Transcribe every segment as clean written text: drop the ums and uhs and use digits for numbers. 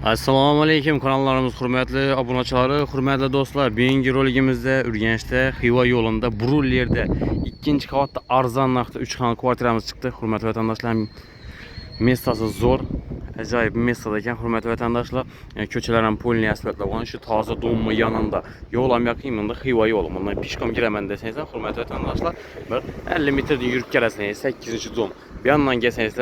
Assalomu alaykum kanallarimiz hurmatli obunachilar, hurmatli do'stlar. Bugungi roligimizda Urganchda Xiva yo'lida Brullerda ikkinchi qavatda arzon narxda 3 xona kvartiramiz chiqdi. Hurmatli vatandoshlar, mestasi zo'r, ajoyib mestada ekan. Hurmatli vatandoshlar, ko'chalar ham polni asfaltlangan, shu toza dommi yonida yo'l ham yaqin, bunda Xiva yo'li. Bundan peshkom kiraman desangiz, hurmatli vatandoshlar, bir 50 metrdan yurib kelasangiz 8-dom. Bu yandan kelsangiz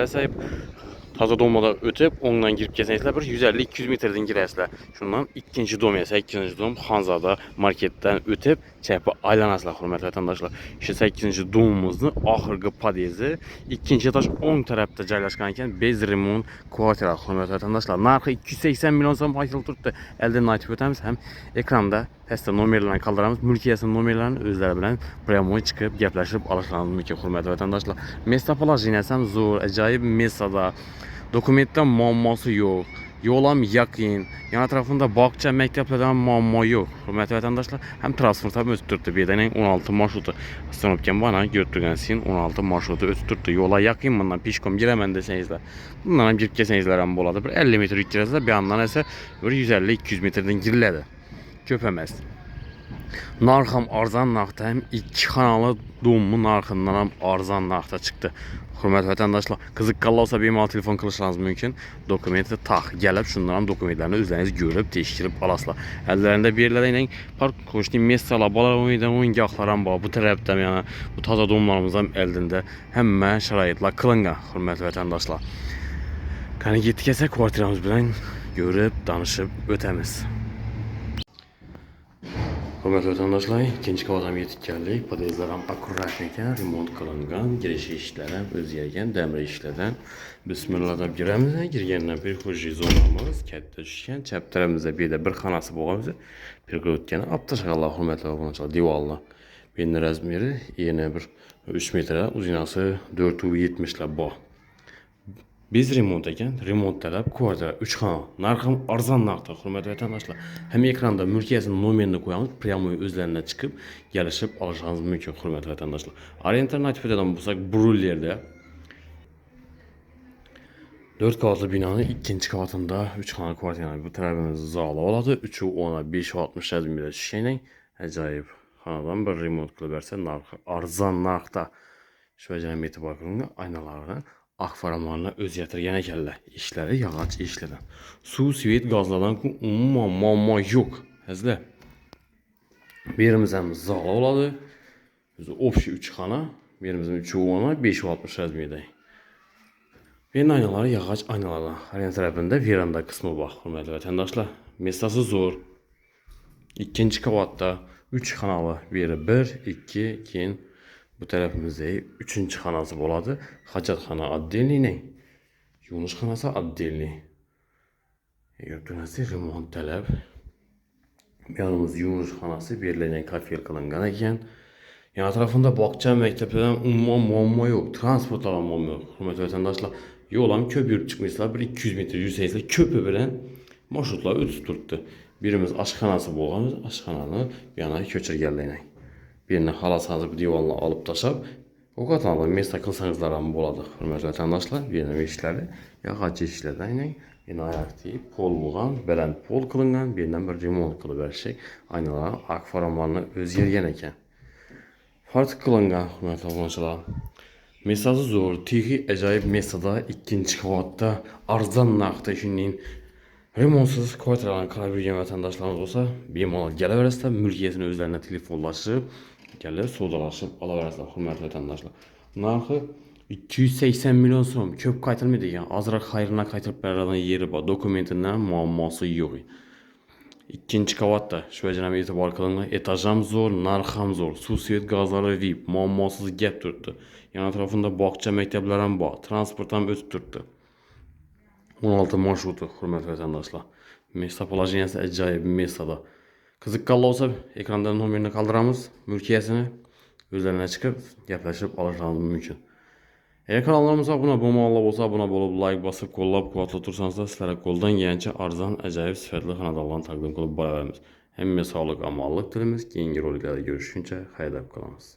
Taza domada ötüb, ondan girib gəlsənizlər, bir 150-200 metrdən girərsizlər. Şundan ikinci dom, 8-ci dom Xanzada marketdən ötüb, çəpə aylanasızlar, hürmətli vətəndaşlar. İşte 8-ci domumuzun axırqı padezi, ikinci etaj 10 tərəfdə caylaşqan ikən, bez remont kvartira, hürmətli vətəndaşlar. Narxı 280 milyon som hasil tutdu. Əldə natif ötəmiz, həm ekranda həstə nomerlərini qaldıramız, mülkiyyəsinin nomerlərini özləri bilən premoy çıxıb, gəpləşib alışlarınız mümkün, hürmətli vətəndaşlar. Mesta palajinəsəm zor, əcayib mestada. Dokumentdən muamması yox, yolam yaxın, yan ətrafında bağça, məktəblərdən muamma yox. Hürmətli vətəndaşlar, həm transport həm ötürdü, bir dənə 16 marşrutu. Astronomikən bana götürgənsin 16 marşrutu ötürdü. Yola yaxın bundan pişkom girəmən desənizlər. Bundan hem girib gəlsənizlər həm boladı. Bir 50 metr girəsizlər, bir yandan isə bir 150-200 metrdən girilədi. Köpəməz. Narxam arzan narxda, hem 2 xanalı domumun narxından hem arzan narxda çıxdı. Hürmətli vətəndaşlar, qızıqqallı olsa benim telefon qılışlarınız mümkün. Dokumenti tax gəlib şunların dokumentlərini özləriniz görüb, teşkirib alasılar. Əllərində bir yerlərdə ilə park qoşduğum mesala, bala oyuncaqlar var. Bu tərəfdən yəni bu taza domlarımızın əlində həmmə şəraitlər qılınğa, hürmətli vətəndaşlar. Qani getdikcə kvartiramız bilən görüb, danışıb ötəmiz. Hürmetli vatandaşlar, ikinci kavatam yetib gəldik. Podezlərim akkuratnikən, remont qılınğan, girişi işlərəm, öz yergən, dəmir işlərdən. Bismillah'dan girəmizə, girgəndən bir xuji zonamız, kətdə düşkən, çəp tərəmizdə bir də bir xanası boğamızı, bir qırıtkəni, aptaşaqallah, hürmetli vatandaşlar, divalına. Beyin rəzmiri, yenə bir 3 metrə, uzinası 470'lə boğa. Biz remont ekan, remont tələb kvartira 3 xana. Narxım arzan narxda, hürmetli vatandaşlar. Hem ekranda mülkiyyəsinin nomerini qoyalım, premoy özlərinə çıxıb, gəlişib alışınız mümkün, hürmetli vatandaşlar. Alternatif edən bulsaq Brullerdə 4 qavatlı binanın ikinci qavatında 3 xana kvartira. Bu tərəfimiz zalı oladı. 3'ü 10'a 5-60 əzmində düşkənlə əcayib xanadan bir remont qılıb versə, narxı arzan narxda. Şöyle etibar qılın, aynalarını akvaramlarına öz yatırgana kəllə işləri, yağac işlərdən. Su, svet, qazlardan muamma yox. Həzlə. Birimizdən zalı oladı. Opşi 3 xana. Birimizdən 3'ü 10'a 5-60 əzmində. Beyin aynaları yağac aynalardan. Hər tərəfində veranda qismi bax, hürmətli vətəndaşlar. Mestası zor. İkinci qavatda 3 xanalı veri 1, 2, 2. Bu tərəfimizdə 3-cü xanası boladı. Hacatxana addeliylə, Yunus xanası addeliylə. Gördüyünüz remont tələb. Yanımız Yunus xanası verilən kafel qılınğan ekan. Yan tarafında bağça, məktəblərdən muamma yox, transportlara muamma yox. Hürmətli vətəndaşlar, yolam köp yürüb çıxmışlar, bir 200 metr yüksəksə köpü bilən marşrutlar ötüb durdu. Birimiz aşxanası bolğanız, aşxananı yana köçürgəliylə. Birini halasanızı bir divanla alıp taşab, o qatanlı mesta qılsanızlar hamı boladı. Hürmətli vətəndaşlar, birini işləri, yağac işlərdən ilə yine ayak deyib, pol bulğan, belənd pol qılınğan, birindən bir remont qılıb hər şey. Aynaların akvaramlarını öz yergən ekən. Fartıq qılınğan, hürmətli vətəndaşlar. Mestası zor, tiği əcayib mestada, ikinci qavatda, arzan narxda işinin remontsuz kvartiraların qala bilgən vətəndaşlarımız olsa, bemalol gələ verəslər, mülkiyyəsini özlərinə telefonlaşıb, gəlib, sodalaşıb, ala verəslər, hürmətli vətəndaşlar. Narxı 280 milyon som, köp qaytılmaydı yəni, azraq xayrına qaytırıb bərədən yeri var, dokumentindən muamması yox. İkinci qavatda, şübhəcənəm etibar qılınlar, etajam zor, narxam zor, su, svet, qazları VIP, muammasız gəp durdu. Yan tarafında bağça, məktəblərəm var, transportdan ötüb durdu. 16 marşrutu, hürmətli vətəndaşlar. Mesta palajinəsi əcayib mestada. Qızıqqallı olsa ekranda nomerini qaldıramız, mülkiyyəsini özlərinə çıxıb, gəpləşib alışlarınız mümkün. Eğer kanallarımıza abunə olsa abunə olub, like basıb, qollab, quvvatlı tursanız da sizlərə qoldan gələnçə arzan, əcayib sifətli xanadallarını təqdim qılıb barələrimiz. Həmmə sağlıq, amallıq dilimiz, yeni roliklərdə görüşüncə xəyrət qalamız.